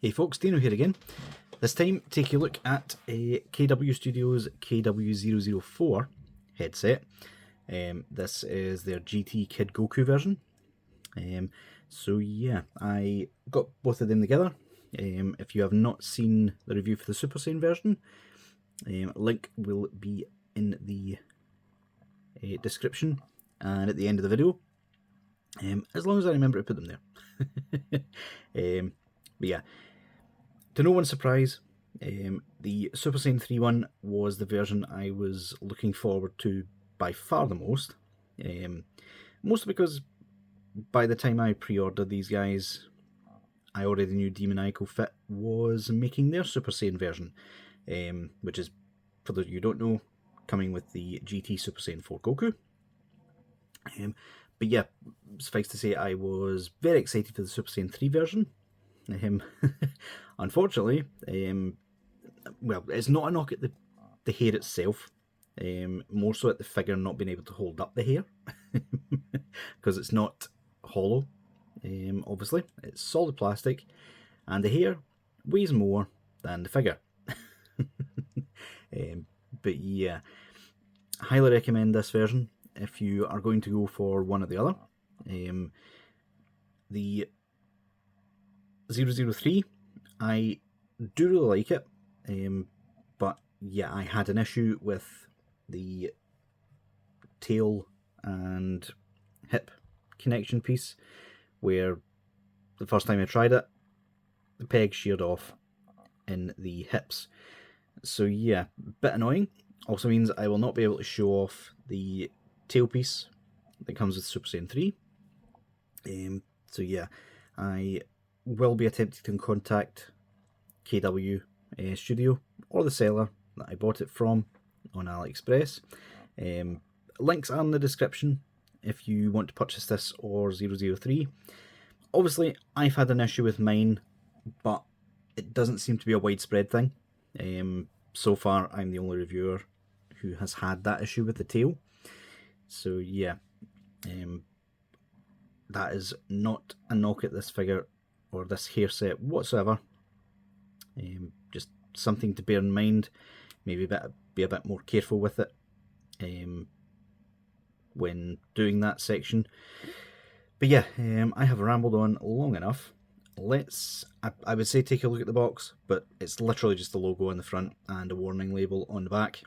Hey folks, Deano here again. This time, take a look at a KW Studios KW004 headset. This is their Gt Goku version. So yeah, I got both of them together. If you have not seen the review for the Super Saiyan version, link will be in the description and at the end of the video. As long as I remember to put them there. But yeah, to no one's surprise, the Super Saiyan 3 one was the version I was looking forward to by far the most. Mostly because by the time I pre-ordered these guys, I already knew Demoniacal Fit was making their Super Saiyan version, which is, for those of you who don't know, coming with the GT Super Saiyan 4 Goku. But yeah, suffice to say, I was very excited for the Super Saiyan 3 version. Unfortunately, well, it's not a knock at the hair itself, more so at the figure not being able to hold up the hair, because it's not hollow, obviously, it's solid plastic, and the hair weighs more than the figure. But yeah, highly recommend this version if you are going to go for one or the other. The 003, I do really like it, but yeah, I had an issue with the tail and hip connection piece, where the first time I tried it, the peg sheared off in the hips. So yeah, bit annoying. Also means I will not be able to show off the tailpiece that comes with Super Saiyan 3. So yeah, I will be attempting to contact KW Studio or the seller that I bought it from on AliExpress. Links are in the description if you want to purchase this or 003. Obviously, I've had an issue with mine, but it doesn't seem to be a widespread thing. So far, I'm the only reviewer who has had that issue with the tail. So yeah, that is not a knock at this figure or this hair set whatsoever. Just something to bear in mind. Maybe be a bit more careful with it when doing that section. But yeah, I have rambled on long enough. I would say take a look at the box, but it's literally just the logo on the front and a warning label on the back,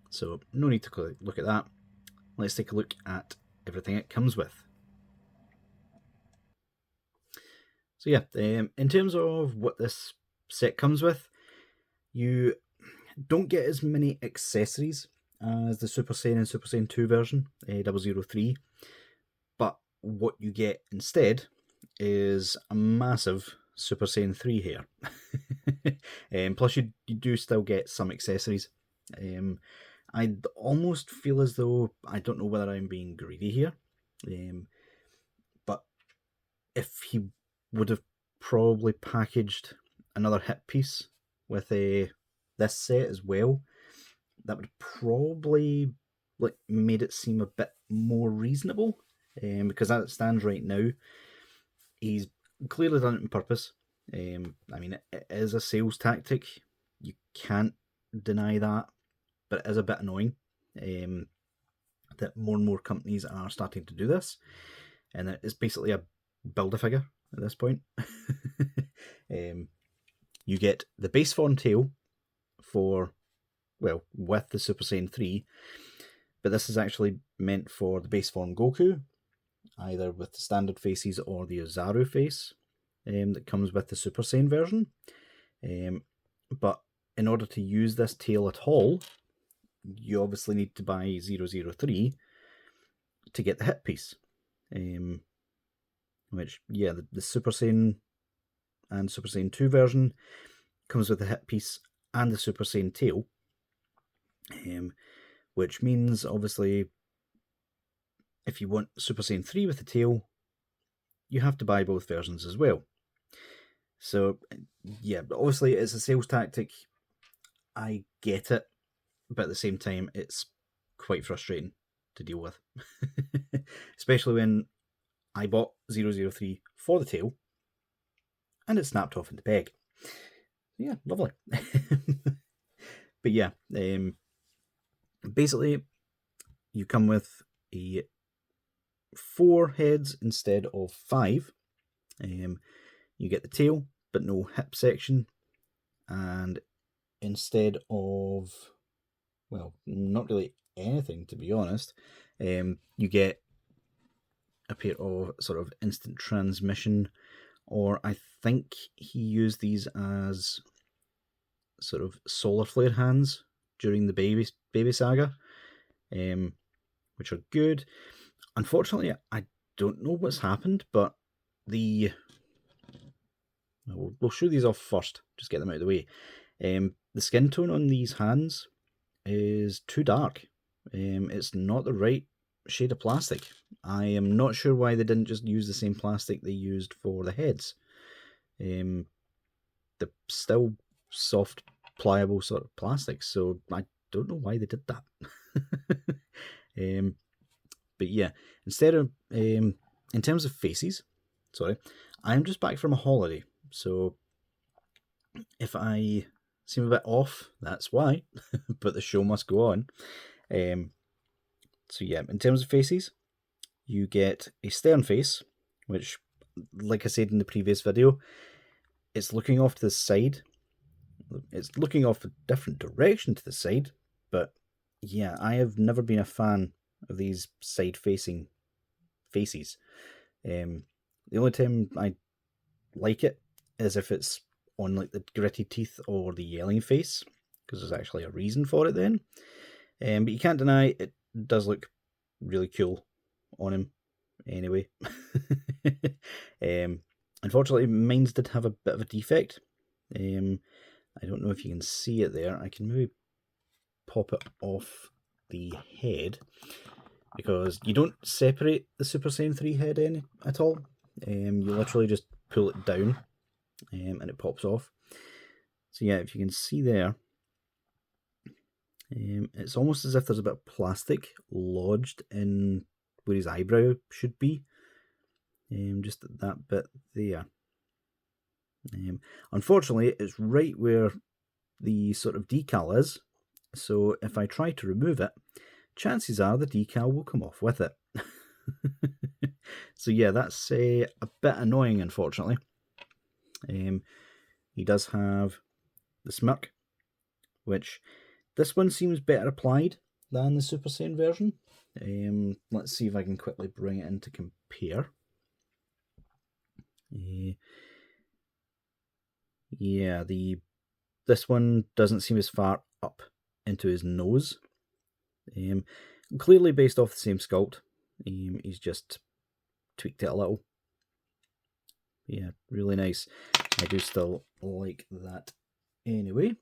so no need to look at that. Let's take a look at everything it comes with. So yeah, in terms of what this set comes with, you don't get as many accessories as the Super Saiyan and Super Saiyan 2 version, 003, but what you get instead is a massive Super Saiyan 3 hair. Plus you do still get some accessories. I almost feel as though, I don't know whether I'm being greedy here, but if he would have probably packaged another hip piece with this set as well, that would probably made it seem a bit more reasonable, because as it stands right now, he's clearly done it on purpose. I mean, it is a sales tactic, you can't deny that, but it is a bit annoying that more and more companies are starting to do this, and it's basically a Build-A-Figure at this point. You get the base form tail for, well, with the Super Saiyan 3, but this is actually meant for the base form Goku, either with the standard faces or the Ozaru face that comes with the Super Saiyan version. But in order to use this tail at all, you obviously need to buy 003 to get the hip piece. Which, yeah, the Super Saiyan and Super Saiyan 2 version comes with the hip piece and the Super Saiyan tail. Which means, obviously, if you want Super Saiyan 3 with the tail, you have to buy both versions as well. So, yeah, but obviously it's a sales tactic. I get it, but at the same time, it's quite frustrating to deal with. Especially when I bought 003 for the tail, and it snapped off in the peg. Yeah, lovely. But yeah, basically you come with 4 heads instead of 5. You get the tail, but no hip section, and instead of, well, not really anything, to be honest, you get a pair of sort of instant transmission, or I think he used these as sort of solar flare hands during the baby saga, which are good. Unfortunately, I don't know what's happened, but we'll show these off first, just get them out of the way. The skin tone on these hands is too dark. It's not the right shade of plastic. I am not sure why they didn't just use the same plastic they used for the heads. They're still soft, pliable sort of plastic, so I don't know why they did that. But yeah, instead of in terms of faces, sorry, I'm just back from a holiday, so if I seem a bit off, that's why. But the show must go on. So yeah, in terms of faces, you get a stern face, which, like I said in the previous video, it's looking off to the side. It's looking off a different direction to the side, but yeah, I have never been a fan of these side-facing faces. The only time I like it is if it's on like the gritty teeth or the yelling face, because there's actually a reason for it then. But you can't deny it does look really cool on him anyway. Unfortunately, mine did have a bit of a defect. I don't know if you can see it there. I can maybe pop it off the head, because you don't separate the Super Saiyan 3 head at all. You literally just pull it down and it pops off. So yeah, if you can see there, it's almost as if there's a bit of plastic lodged in where his eyebrow should be. Just that bit there. Unfortunately, it's right where the sort of decal is, so if I try to remove it, chances are the decal will come off with it. So yeah, that's a bit annoying, unfortunately. He does have the smirk, which this one seems better applied than the Super Saiyan version. Let's see if I can quickly bring it in to compare. Yeah, this one doesn't seem as far up into his nose. Clearly based off the same sculpt. He's just tweaked it a little. Yeah, really nice. I do still like that anyway.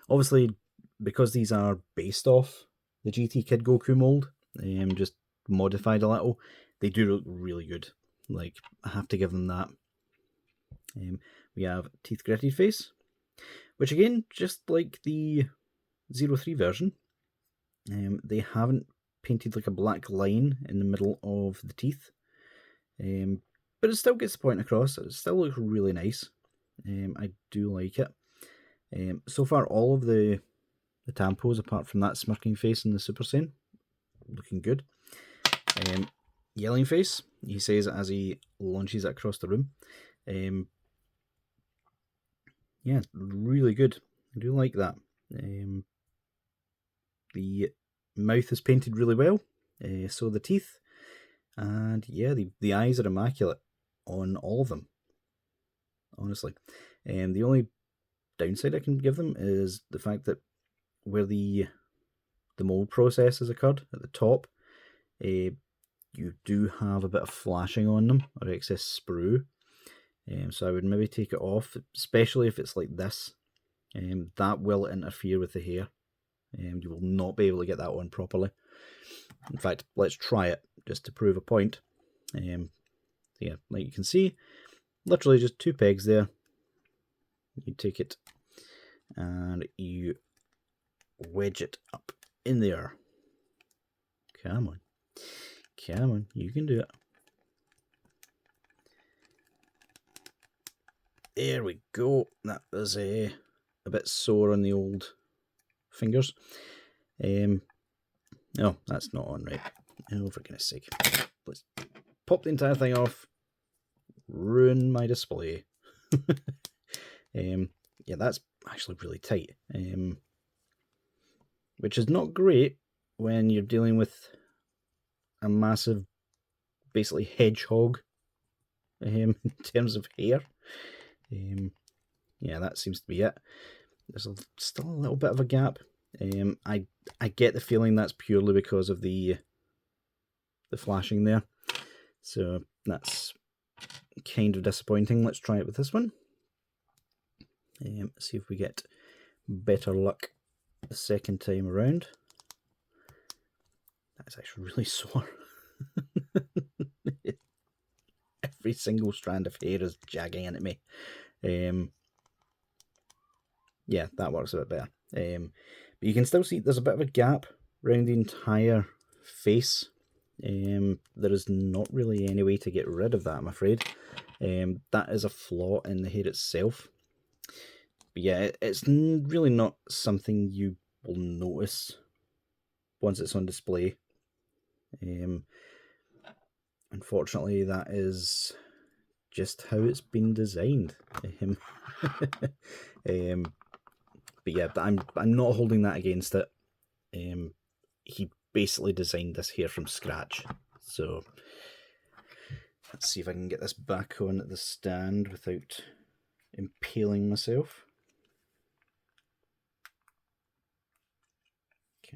Obviously, because these are based off the Gt Goku mold, just modified a little, they do look really good. Like, I have to give them that. We have teeth gritted face, which again, just like the 03 version, they haven't painted like a black line in the middle of the teeth, but it still gets the point across. It still looks really nice. I do like it. So far, all of the tampos, apart from that smirking face in the Super Saiyan, looking good. Yelling face, he says as he launches it across the room. Yeah, really good. I do like that. The mouth is painted really well, so the teeth, and yeah, the eyes are immaculate on all of them, honestly. The only downside I can give them is the fact that where the mold process has occurred at the top, you do have a bit of flashing on them, or excess sprue. So I would maybe take it off, especially if it's like this. That will interfere with the hair. You will not be able to get that on properly. In fact, let's try it just to prove a point. Yeah, like you can see, literally just 2 pegs there. You take it and you wedge it up in there. Come on. Come on, you can do it. There we go. That was a bit sore on the old fingers. No, that's not on right. Oh, for goodness sake. Let's pop the entire thing off. Ruin my display. Yeah, that's actually really tight. Which is not great when you're dealing with a massive, basically hedgehog in terms of hair. Yeah, that seems to be it. There's still a little bit of a gap. I get the feeling that's purely because of the flashing there. So that's kind of disappointing. Let's try it with this one. See if we get better luck the second time around. That's actually really sore. Every single strand of hair is jagging into me. Yeah, that works a bit better. But you can still see there's a bit of a gap around the entire face. There is not really any way to get rid of that, I'm afraid. That is a flaw in the hair itself. But yeah, it's really not something you will notice once it's on display. Unfortunately, that is just how it's been designed. But yeah, I'm not holding that against it. He basically designed this hair from scratch. So let's see if I can get this back on the stand without impaling myself.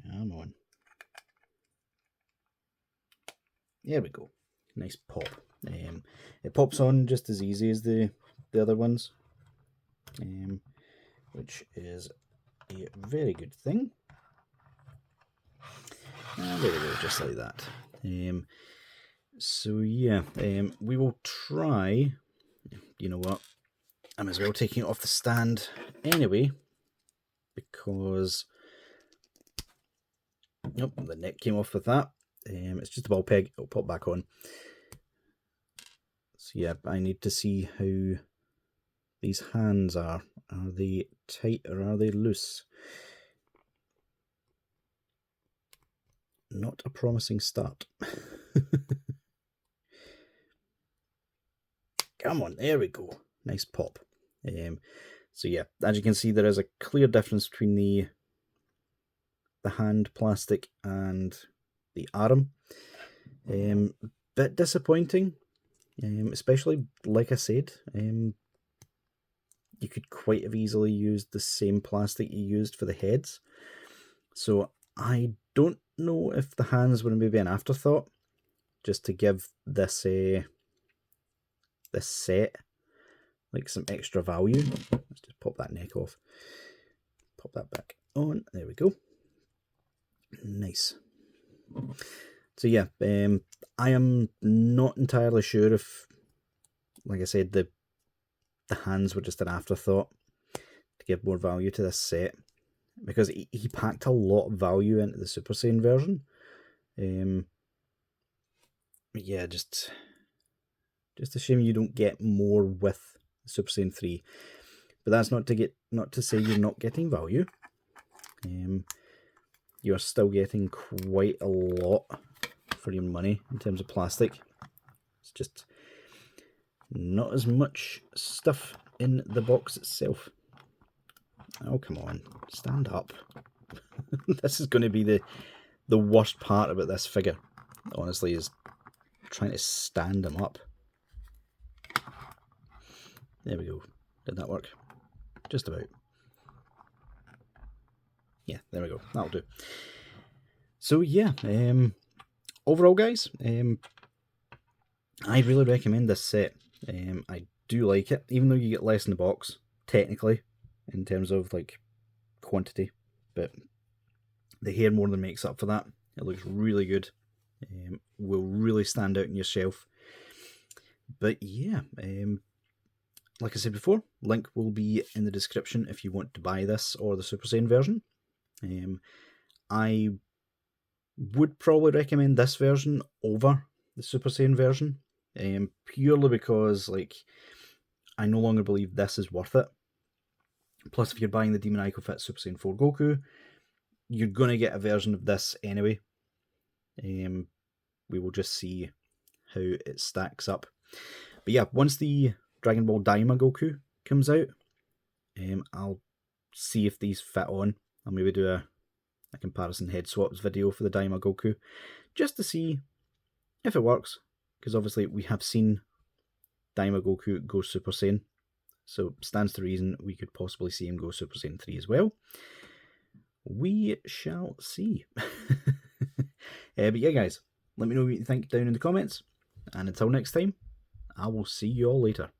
Come on. There we go. Nice pop. It pops on just as easy as the other ones, which is a very good thing. And there we go, just like that. So yeah, we will try. You know what? I'm as well taking it off the stand anyway, because nope, the neck came off with that. It's just a ball peg. It'll pop back on. So yeah, I need to see how these hands are. Are they tight or are they loose? Not a promising start. Come on, there we go. Nice pop. So yeah, as you can see, there is a clear difference between the hand plastic and the arm. Bit disappointing, especially like I said. You could quite have easily used the same plastic you used for the heads. So I don't know if the hands were maybe an afterthought, just to give this set like some extra value. Let's just pop that neck off. Pop that back on. There we go. Nice. So yeah, I am not entirely sure if, like I said, the hands were just an afterthought to give more value to this set, because he packed a lot of value into the Super Saiyan version. Yeah, just a shame you don't get more with Super Saiyan 3. But that's not to say you're not getting value. You are still getting quite a lot for your money in terms of plastic. It's just not as much stuff in the box itself. Oh, come on, stand up. This is going to be the worst part about this figure, honestly, is trying to stand him up. There we go. Did that work? Just about. Yeah, there we go. That'll do. So yeah, overall, guys, I really recommend this set. I do like it, even though you get less in the box, technically, in terms of like quantity, but the hair more than makes up for that. It looks really good. Will really stand out in your shelf. But yeah, like I said before, link will be in the description if you want to buy this or the Super Saiyan version. I would probably recommend this version over the Super Saiyan version, purely because, like, I no longer believe this is worth it. Plus, if you're buying the Demoniacal Fit Super Saiyan 4 Goku, you're going to get a version of this anyway. We will just see how it stacks up. But yeah, once the Dragon Ball Daima Goku comes out, I'll see if these fit on. I'll maybe do a comparison head swaps video for the Daima Goku, just to see if it works. Because obviously we have seen Daima Goku go Super Saiyan, so stands to reason we could possibly see him go Super Saiyan 3 as well. We shall see. But yeah, guys, let me know what you think down in the comments. And until next time, I will see you all later.